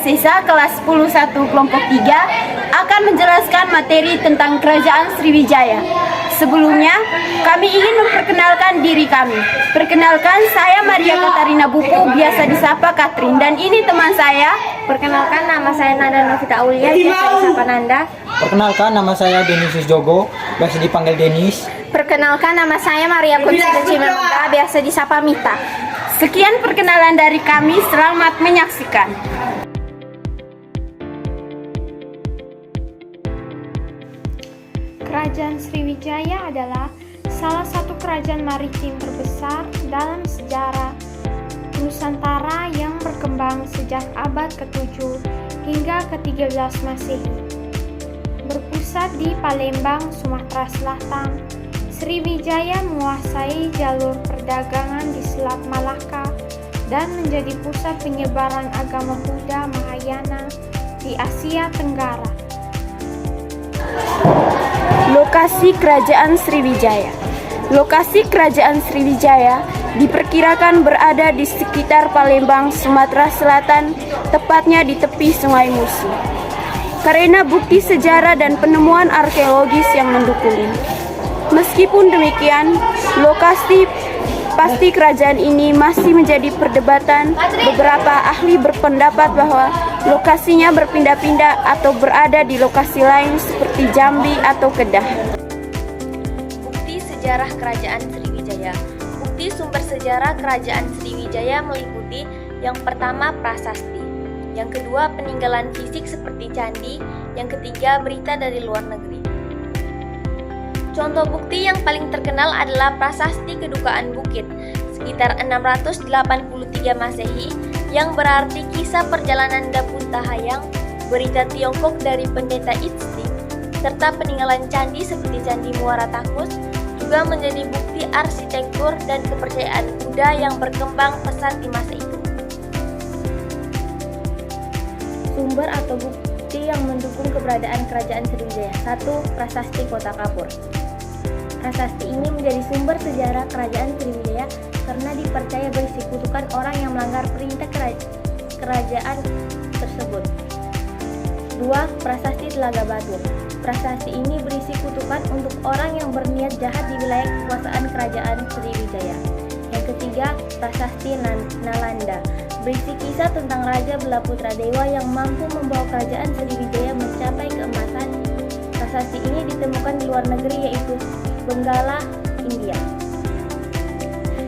sisa kelas 10-1 kelompok 3 akan menjelaskan materi tentang Kerajaan Sriwijaya. Sebelumnya, kami ingin memperkenalkan diri kami. Perkenalkan, saya Maria Katarina Bupu, biasa disapa Katrin, dan ini teman saya. Perkenalkan, nama saya Nanda Novita Aulia, biasa disapa Nanda. Perkenalkan, nama saya Denisius Jogo, biasa dipanggil Denis. Perkenalkan, nama saya Maria Consuela Cimemega, biasa disapa Mita. Sekian perkenalan dari kami, selamat menyaksikan. Kerajaan Sriwijaya adalah salah satu kerajaan maritim terbesar dalam sejarah Nusantara yang berkembang sejak abad ke-7 hingga ke-13 Masehi. Berpusat di Palembang, Sumatera Selatan, Sriwijaya menguasai jalur perdagangan di Selat Malaka dan menjadi pusat penyebaran agama Buddha Mahayana di Asia Tenggara. Lokasi Kerajaan Sriwijaya. Lokasi Kerajaan Sriwijaya diperkirakan berada di sekitar Palembang, Sumatera Selatan, tepatnya di tepi Sungai Musi. Karena bukti sejarah dan penemuan arkeologis yang mendukung. Meskipun demikian, lokasi pasti kerajaan ini masih menjadi perdebatan. Beberapa ahli berpendapat bahwa lokasinya berpindah-pindah atau berada di lokasi lain seperti Jambi atau Kedah. Bukti sejarah Kerajaan Sriwijaya. Bukti sumber sejarah Kerajaan Sriwijaya meliputi yang pertama prasasti, yang kedua peninggalan fisik seperti candi, yang ketiga berita dari luar negeri. Contoh bukti yang paling terkenal adalah prasasti Kedukaan Bukit sekitar 683 Masehi yang berarti kisah perjalanan Dapunta Hayang, berita Tiongkok dari pendeta Itsti, serta peninggalan candi seperti Candi Muara Takus juga menjadi bukti arsitektur dan kepercayaan Buddha yang berkembang pesat di masa itu. Sumber atau bukti yang mendukung keberadaan Kerajaan Sriwijaya. 1. Prasasti Kota Kapur. Prasasti ini menjadi sumber sejarah Kerajaan Sriwijaya karena dipercaya berisi kutukan orang yang melanggar perintah kerajaan tersebut. 2. Prasasti Telaga Batu. Prasasti ini berisi kutukan untuk orang yang berniat jahat di wilayah kekuasaan Kerajaan Sriwijaya. Yang ketiga, Prasasti Nalanda. Berisi kisah tentang Raja Belaputra Dewa yang mampu membawa Kerajaan Sriwijaya mencapai keemasan. Prasasti ini ditemukan di luar negeri, yaitu Benggala, India.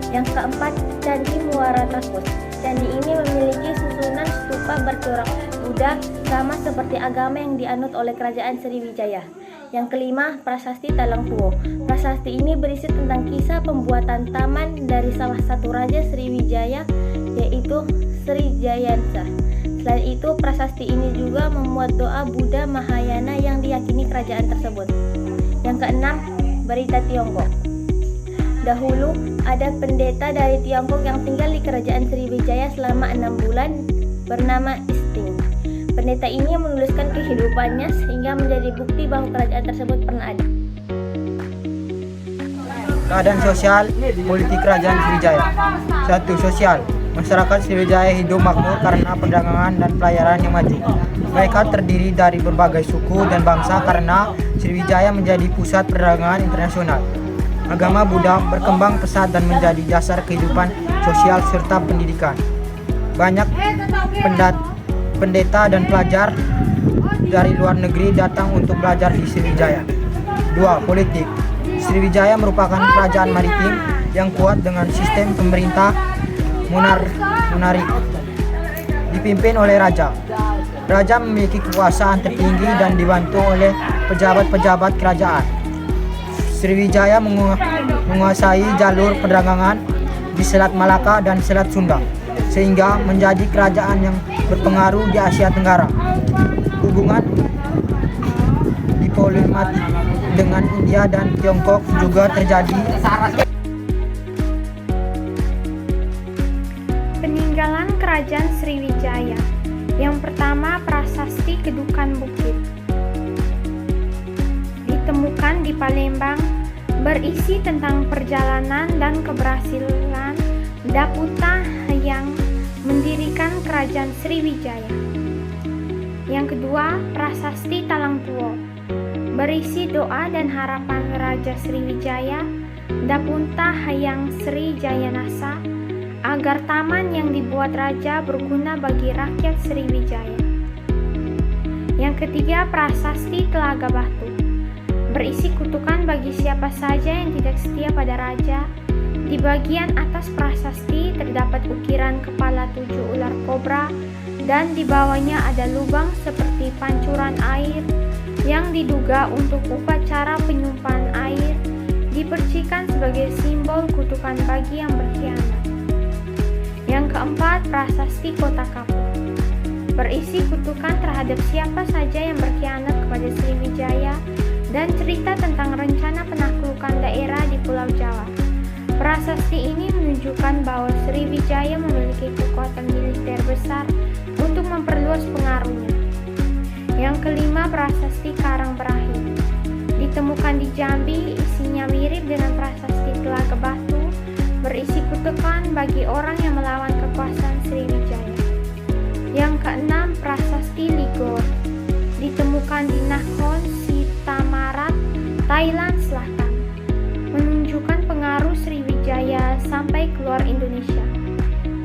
Yang keempat, Candi Muara Takus. Candi ini memiliki susunan stupa bercorak Buddha sama seperti agama yang dianut oleh Kerajaan Sriwijaya. Yang kelima, Prasasti Talang Tuo. Prasasti ini berisi tentang kisah pembuatan taman dari salah satu raja Sriwijaya, yaitu Sri Jayansa. Selain itu, prasasti ini juga memuat doa Buddha Mahayana yang diyakini kerajaan tersebut. Yang keenam, Berita Tiongkok. Dahulu, ada pendeta dari Tiongkok yang tinggal di Kerajaan Sriwijaya selama 6 bulan bernama Isting. Pendeta ini menuliskan kehidupannya sehingga menjadi bukti bahwa kerajaan tersebut pernah ada. Keadaan sosial politik Kerajaan Sriwijaya. 1. Sosial. Masyarakat Sriwijaya hidup makmur karena perdagangan dan pelayaran yang maju. Mereka terdiri dari berbagai suku dan bangsa karena Sriwijaya menjadi pusat perdagangan internasional. Agama Buddha berkembang pesat dan menjadi dasar kehidupan sosial serta pendidikan. Banyak pendeta dan pelajar dari luar negeri datang untuk belajar di Sriwijaya. 2. Politik. Sriwijaya merupakan kerajaan maritim yang kuat dengan sistem pemerintah monarik dipimpin oleh raja. Raja memiliki kekuasaan tertinggi dan dibantu oleh pejabat-pejabat kerajaan. Sriwijaya menguasai jalur perdagangan di Selat Malaka dan Selat Sunda, sehingga menjadi kerajaan yang berpengaruh di Asia Tenggara. Hubungan diplomatik dengan India dan Tiongkok juga terjadi. Peninggalan Kerajaan Sriwijaya. Yang pertama, Prasasti Kedukaan Bukit. Ditemukan di Palembang, berisi tentang perjalanan dan keberhasilan Daputa yang mendirikan Kerajaan Sriwijaya. Yang kedua, Prasasti Talang Tuo, berisi doa dan harapan Raja Sriwijaya Dapunta Hayang Sri Jayanasa agar taman yang dibuat raja berguna bagi rakyat Sriwijaya. Yang ketiga, Prasasti Telaga Batu, berisi kutukan bagi siapa saja yang tidak setia pada raja. Di bagian atas prasasti terdapat ukiran kepala 7 ular kobra dan di bawahnya ada lubang seperti pancuran air yang diduga untuk upacara penyumpahan air, dipercikan sebagai simbol kutukan bagi yang berkhianat. Yang keempat, Prasasti Kota Kapur, berisi kutukan terhadap siapa saja yang berkhianat kepada Sriwijaya dan cerita tentang rencana penaklukan daerah di Pulau Jawa. Prasasti ini menunjukkan bahwa Sriwijaya memiliki kekuatan militer besar untuk memperluas pengaruhnya. Yang kelima, Prasasti Karang Berakhir, ditemukan di Jambi, isinya mirip dengan Prasasti Telaga Batu, berisi kutukan bagi orang yang melawan kekuasaan Sriwijaya. Yang keenam, Prasasti Ligor, ditemukan di Nakhon Sitamarat, Thailand Selatan, menunjukkan pengaruh Sriwijaya sampai keluar Indonesia.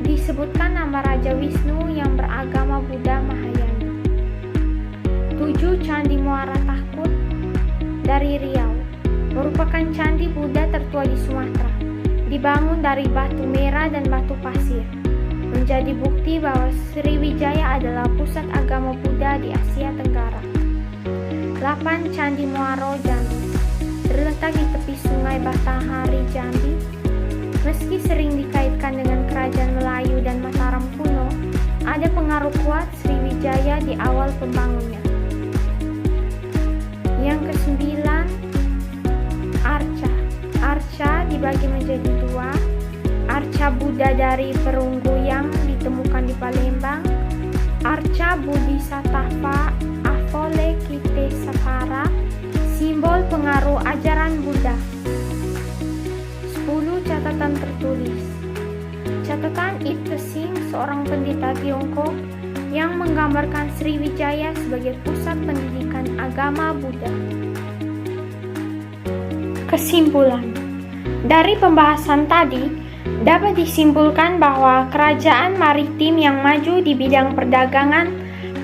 Disebutkan nama Raja Wisnu yang beragama Buddha Mahayana. 7. Candi Muara Takkut dari Riau, merupakan candi Buddha tertua di Sumatera, dibangun dari batu merah dan batu pasir, menjadi bukti bahwa Sriwijaya adalah pusat agama Buddha di Asia Tenggara. 8. Candi Muaro Jambi, terletak di tepi sungai Batanghari Jambi. Meski sering dikaitkan dengan kerajaan Melayu dan Mataram kuno, ada pengaruh kuat Sriwijaya di awal pembangunnya. Yang kesembilan, Arca. Arca dibagi menjadi 2. Arca Buddha dari Perunggu yang ditemukan di Palembang, Arca Bodhisattva Avalokitesvara, simbol pengaruh ajaran Buddha. 10. Catatan tertulis. Catatan Ibtu Sing, seorang pendeta Tiongkok yang menggambarkan Sriwijaya sebagai pusat pendidikan agama Buddha. Kesimpulan. Dari pembahasan tadi, dapat disimpulkan bahwa kerajaan maritim yang maju di bidang perdagangan,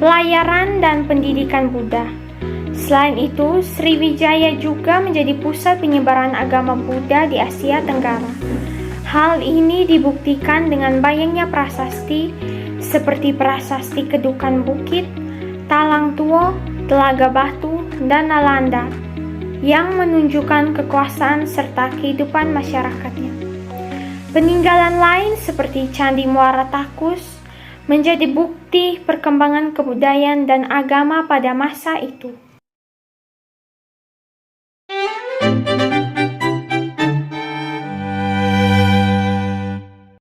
pelayaran, dan pendidikan Buddha. Selain itu, Sriwijaya juga menjadi pusat penyebaran agama Buddha di Asia Tenggara. Hal ini dibuktikan dengan banyaknya prasasti seperti Prasasti Kedukan Bukit, Talang Tuo, Telaga Batu, dan Nalanda yang menunjukkan kekuasaan serta kehidupan masyarakatnya. Peninggalan lain seperti Candi Muara Takus menjadi bukti perkembangan kebudayaan dan agama pada masa itu.